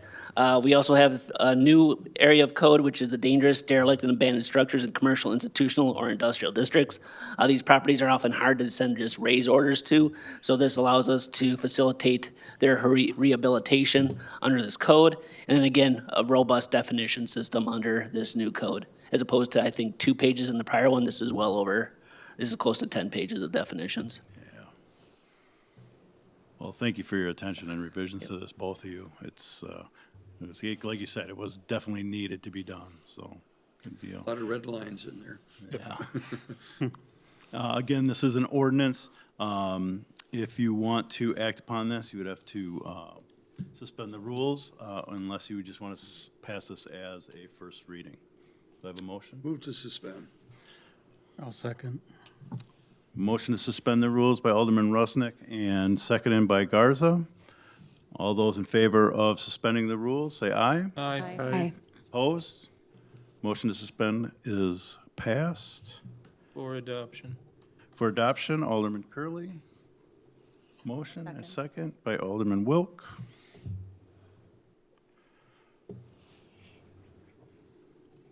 We also have a new area of code, which is the dangerous, derelict, and abandoned structures in commercial, institutional, or industrial districts. These properties are often hard to send just raise orders to, so this allows us to facilitate their rehabilitation under this code. And then again, a robust definition system under this new code, as opposed to, I think, 2 pages in the prior one. This is this is close to 10 pages of definitions. Well, thank you for your attention and revisions to this, both of you. It's like you said, it was definitely needed to be done, so good deal. A lot of red lines in there. Yeah. Again, this is an ordinance. If you want to act upon this, you would have to suspend the rules, unless you just want to pass this as a first reading. Do I have a motion? Move to suspend. I'll second. Motion to suspend the rules by Alderman Rusnick and seconded by Garza. All those in favor of suspending the rules, say aye. Aye. Opposed? Motion to suspend is passed. For adoption. For adoption, Alderman Curley. Motion and second by Alderman Wilk.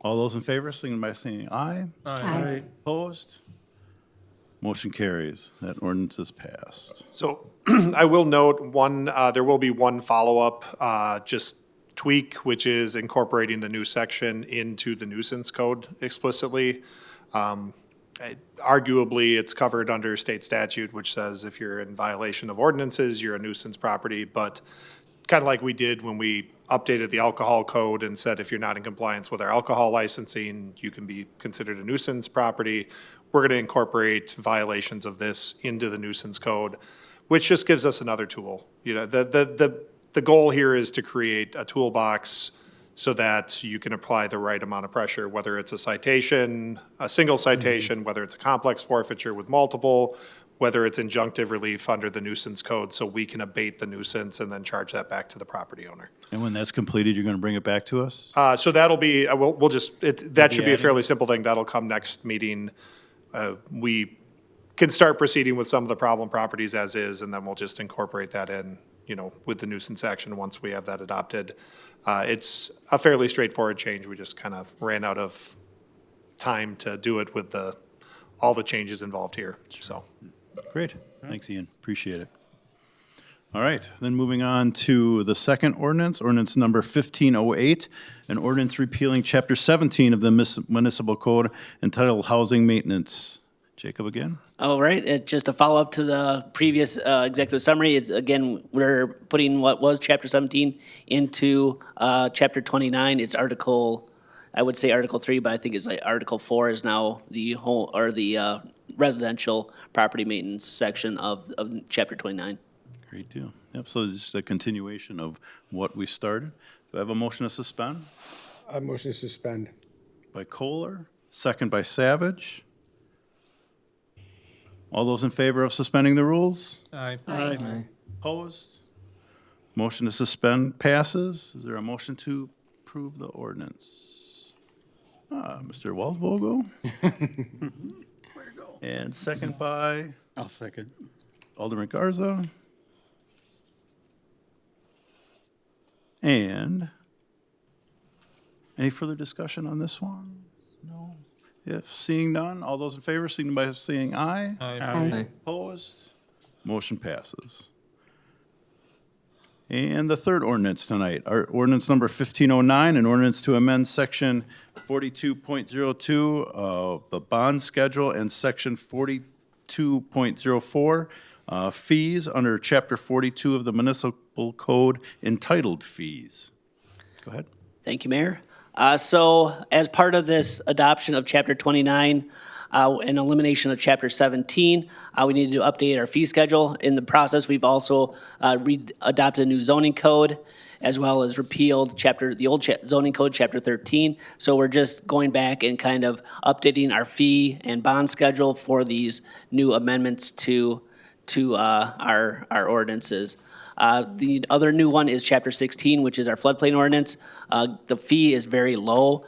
All those in favor, signify by saying aye. Aye. Opposed? Motion carries. That ordinance is passed. So I will note there will be one follow-up, just tweak, which is incorporating the new section into the nuisance code explicitly. Arguably, it's covered under state statute, which says if you're in violation of ordinances, you're a nuisance property. But kind of like we did when we updated the alcohol code and said if you're not in compliance with our alcohol licensing, you can be considered a nuisance property. We're going to incorporate violations of this into the nuisance code, which just gives us another tool. You know, the goal here is to create a toolbox so that you can apply the right amount of pressure, whether it's a citation, a single citation, whether it's a complex forfeiture with multiple, whether it's injunctive relief under the nuisance code, so we can abate the nuisance and then charge that back to the property owner. And when that's completed, you're going to bring it back to us? So that'll be, that should be a fairly simple thing. That'll come next meeting. We can start proceeding with some of the problem properties as is, and then we'll just incorporate that in, with the nuisance action once we have that adopted. It's a fairly straightforward change. We just kind of ran out of time to do it with all the changes involved here, so. Great. Thanks, Ian. Appreciate it. All right, then moving on to the second ordinance, ordinance number 1508, an ordinance repealing Chapter 17 of the Municipal Code entitled Housing Maintenance. Jacob again? All right, it's just a follow-up to the previous executive summary. It's, again, we're putting what was Chapter 17 into Chapter 29. It's I would say Article 3, but I think it's like Article 4 is now the residential property maintenance section of Chapter 29. Great deal. Yep, so this is a continuation of what we started. Do I have a motion to suspend? A motion to suspend. By Kohler, second by Savage. All those in favor of suspending the rules? Aye. Opposed? Motion to suspend passes. Is there a motion to approve the ordinance? Mr. Waldvogel. And second by I'll second. Alderman Garza. And any further discussion on this one? No? If seeing none, all those in favor, signify by saying aye. Aye. Opposed? Motion passes. And the third ordinance tonight, our ordinance number 1509, an ordinance to amend section 42.02 of the bond schedule and section 42.04 fees under chapter 42 of the municipal code entitled fees. Go ahead. Thank you, Mayor. So as part of this adoption of Chapter 29 and elimination of Chapter 17, we needed to update our fee schedule. In the process, we've also adopted a new zoning code as well as repealed the old zoning code, Chapter 13. So we're just going back and kind of updating our fee and bond schedule for these new amendments to our ordinances. The other new one is Chapter 16, which is our floodplain ordinance. The fee is very low.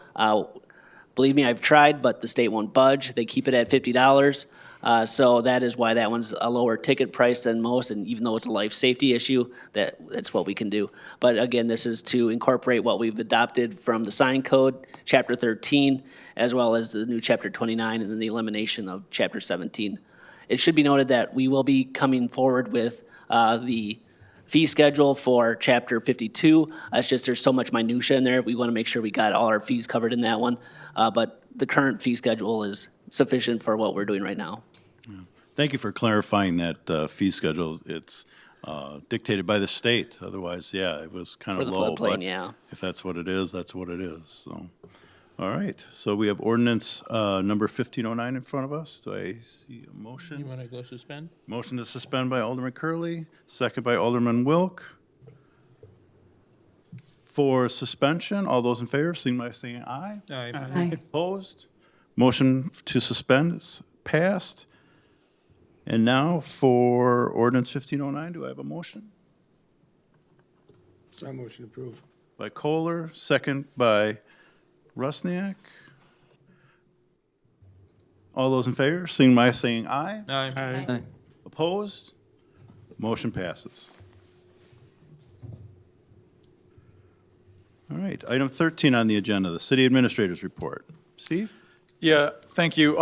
Believe me, I've tried, but the state won't budge. They keep it at $50. So that is why that one's a lower ticket price than most, and even though it's a life safety issue, that's what we can do. But again, this is to incorporate what we've adopted from the sign code, Chapter 13, as well as the new Chapter 29, and then the elimination of Chapter 17. It should be noted that we will be coming forward with the fee schedule for Chapter 52. It's just there's so much minutia in there. We want to make sure we got all our fees covered in that one. But the current fee schedule is sufficient for what we're doing right now. Thank you for clarifying that fee schedule. It's dictated by the state. Otherwise, yeah, it was kind of For the low. floodplain, but yeah. If that's what it is, that's what it is. So, all right. So we have ordinance number 1509 in front of us. Do I see a motion? You want to go suspend? Motion to suspend by Alderman Curley, second by Alderman Wilk. For suspension, all those in favor, signify by saying aye. Aye. Opposed? Motion to suspend is passed. And now for ordinance 1509, do I have a motion? So motion approved. By Kohler, second by Rusniak. All those in favor, signify by saying aye. Aye. Opposed? Motion passes. All right, item 13 on the agenda, the city administrator's report. Steve? Yeah, thank you.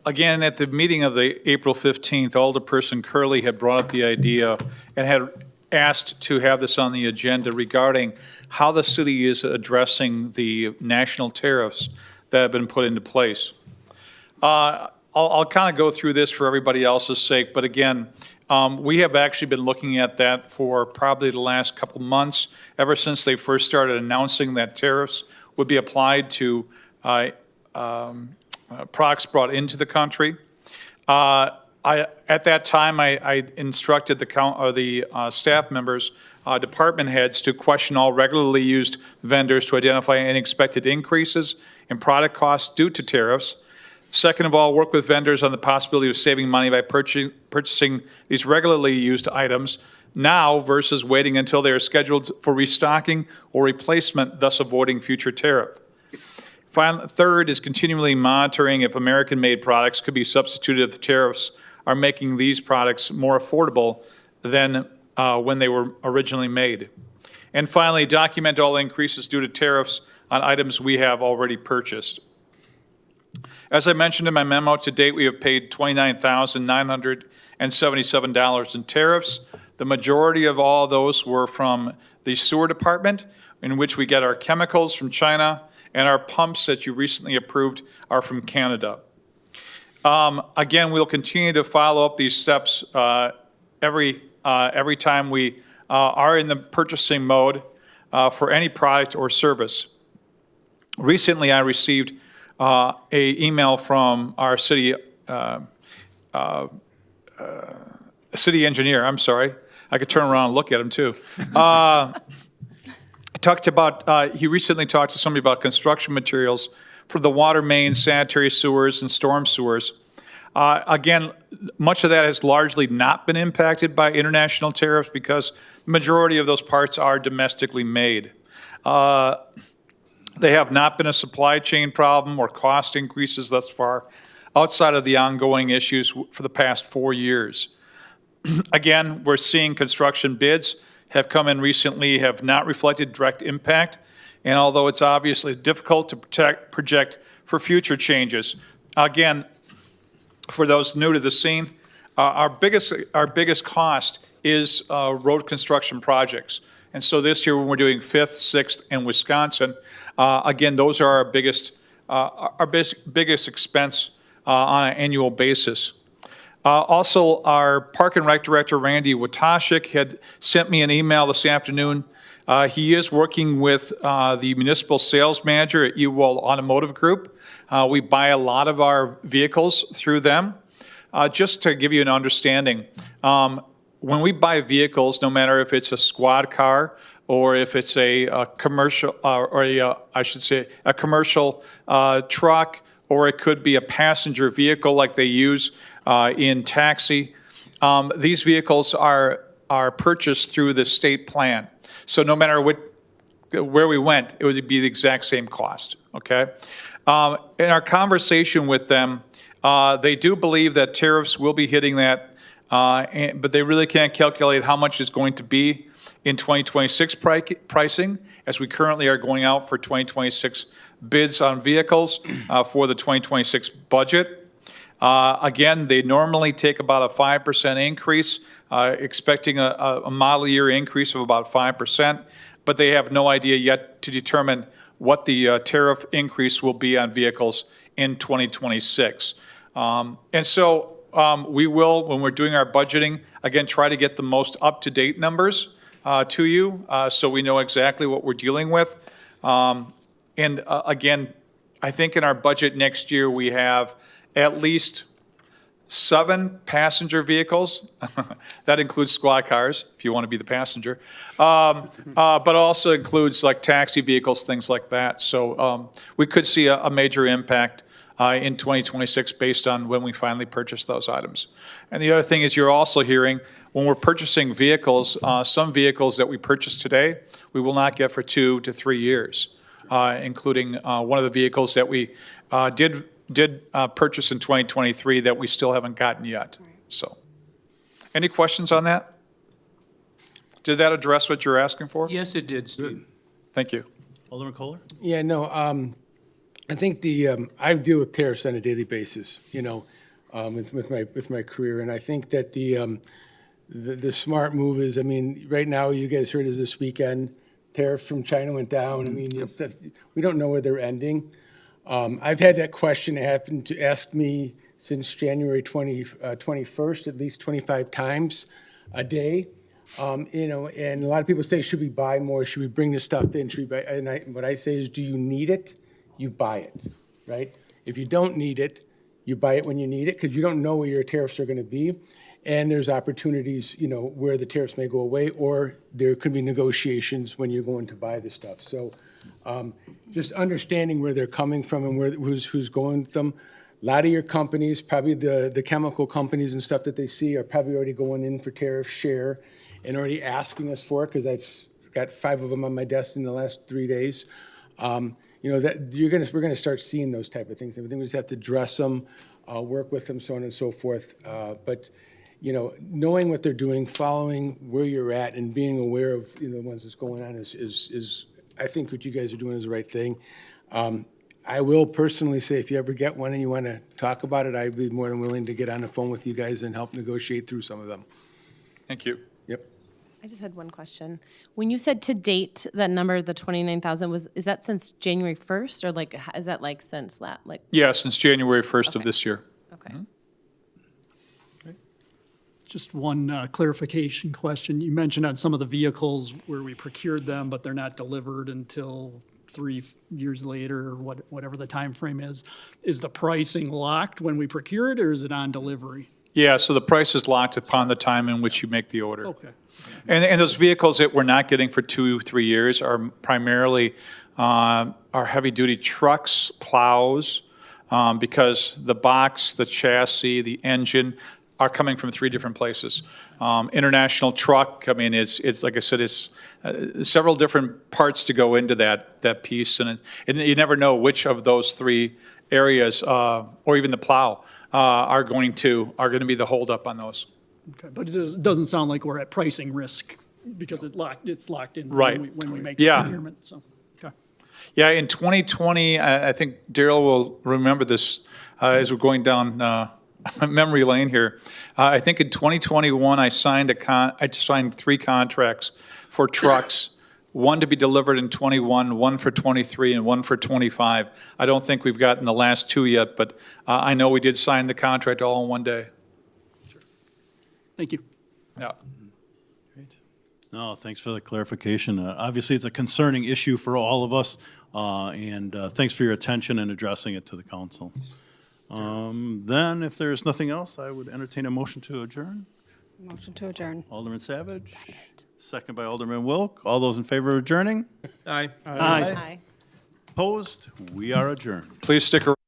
Again, at the meeting of the April 15th, Alderperson Curley had brought up the idea and had asked to have this on the agenda regarding how the city is addressing the national tariffs that have been put into place. I'll kind of go through this for everybody else's sake, but again, we have actually been looking at that for probably the last couple months, ever since they first started announcing that tariffs would be applied to products brought into the country. At that time, I instructed the staff members, department heads, to question all regularly used vendors to identify any expected increases in product costs due to tariffs. Second of all, work with vendors on the possibility of saving money by purchasing these regularly used items now versus waiting until they are scheduled for restocking or replacement, thus avoiding future tariff. Third is continually monitoring if American-made products could be substituted if tariffs are making these products more affordable than when they were originally made. And finally, document all increases due to tariffs on items we have already purchased. As I mentioned in my memo, to date, we have paid $29,977 in tariffs. The majority of all those were from the sewer department, in which we get our chemicals from China, and our pumps that you recently approved are from Canada. Again, we'll continue to follow up these steps every time we are in the purchasing mode for any product or service. Recently, I received an email from our city engineer. I'm sorry. I could turn around and look at him too. He recently talked to somebody about construction materials for the water mains, sanitary sewers, and storm sewers. Again, much of that has largely not been impacted by international tariffs because the majority of those parts are domestically made. They have not been a supply chain problem or cost increases thus far, outside of the ongoing issues for the past 4 years. Again, we're seeing construction bids have come in recently, have not reflected direct impact, and although it's obviously difficult to project for future changes. Again, for those new to the scene, our biggest cost is road construction projects. And so this year, when we're doing 5th, 6th, and Wisconsin, again, those are our biggest expense on an annual basis. Also, our Park and Rec Director, Randy Watashik, had sent me an email this afternoon. He is working with the municipal sales manager at Ewald Automotive Group. We buy a lot of our vehicles through them. Just to give you an understanding, when we buy vehicles, no matter if it's a squad car or if it's a commercial, I should say, a commercial truck, or it could be a passenger vehicle like they use in taxi, these vehicles are purchased through the state plan. So no matter where we went, it would be the exact same cost, okay? In our conversation with them, they do believe that tariffs will be hitting that, but they really can't calculate how much is going to be in 2026 pricing, as we currently are going out for 2026 bids on vehicles for the 2026 budget. Again, they normally take about a 5% increase, expecting a model year increase of about 5%, but they have no idea yet to determine what the tariff increase will be on vehicles in 2026. And so we will, when we're doing our budgeting, again, try to get the most up-to-date numbers to you so we know exactly what we're dealing with. And again, I think in our budget next year, we have at least 7 passenger vehicles. That includes squad cars, if you want to be the passenger. But also includes like taxi vehicles, things like that. So we could see a major impact in 2026 based on when we finally purchase those items. And the other thing is you're also hearing when we're purchasing vehicles, some vehicles that we purchase today, we will not get for 2 to 3 years, including one of the vehicles that we did purchase in 2023 that we still haven't gotten yet. So, any questions on that? Did that address what you're asking for? Yes, it did, Steve. Thank you. Alderman Kohler? Yeah, no, I think I deal with tariffs on a daily basis, you know, with my career, and I think that the smart move is, I mean, right now, you guys heard of this weekend, tariffs from China went down. I mean, we don't know where they're ending. I've had that question asked me since January 21st, at least 25 times a day. You know, and a lot of people say, should we buy more? Should we bring this stuff in? Should we buy? And what I say is, do you need it? You buy it, right? If you don't need it, you buy it when you need it because you don't know where your tariffs are going to be. And there's opportunities, you know, where the tariffs may go away, or there could be negotiations when you're going to buy the stuff. So just understanding where they're coming from and who's going with them. A lot of your companies, probably the chemical companies and stuff that they see are probably already going in for tariff share and already asking us for it because I've got 5 of them on my desk in the last 3 days. You know, that we're gonna start seeing those type of things. I think we just have to dress them, work with them, so on and so forth. But you know, knowing what they're doing, following where you're at, and being aware of the ones that's going on is I think what you guys are doing is the right thing. I will personally say, if you ever get one and you want to talk about it, I'd be more than willing to get on the phone with you guys and help negotiate through some of them. Thank you. Yep. I just had one question. When you said to date, that number, the 29,000, is that since January 1st, or like, is that like since that, like? Yeah, since January 1st of this year. Okay. Just one clarification question. You mentioned on some of the vehicles where we procured them, but they're not delivered until 3 years later, or whatever the time frame is. Is the pricing locked when we procure it, or is it on delivery? Yeah, so the price is locked upon the time in which you make the order. Okay. And those vehicles that we're not getting for 2-3 years are primarily our heavy-duty trucks, plows, because the box, the chassis, the engine are coming from 3 different places. International truck, I mean, it's like I said, it's several different parts to go into that piece, and you never know which of those 3 areas, or even the plow, are going to be the holdup on those. Okay, but it doesn't sound like we're at pricing risk because it's locked in Right. when we make the Yeah. procurement. So, okay. Yeah, in 2020, I think Daryl will remember this as we're going down memory lane here. I think in 2021, I signed 3 contracts for trucks, one to be delivered in '21, one for '23, and one for '25. I don't think we've gotten the last 2 yet, but I know we did sign the contract all in one day. Thank you. Yeah. No, thanks for the clarification. Obviously, it's a concerning issue for all of us, and thanks for your attention and addressing it to the council. Then, if there's nothing else, I would entertain a motion to adjourn. Motion to adjourn. Alderman Savage. Second by Alderman Wilk. All those in favor of adjourning? Aye. Aye. Opposed? We are adjourned. Please stick around.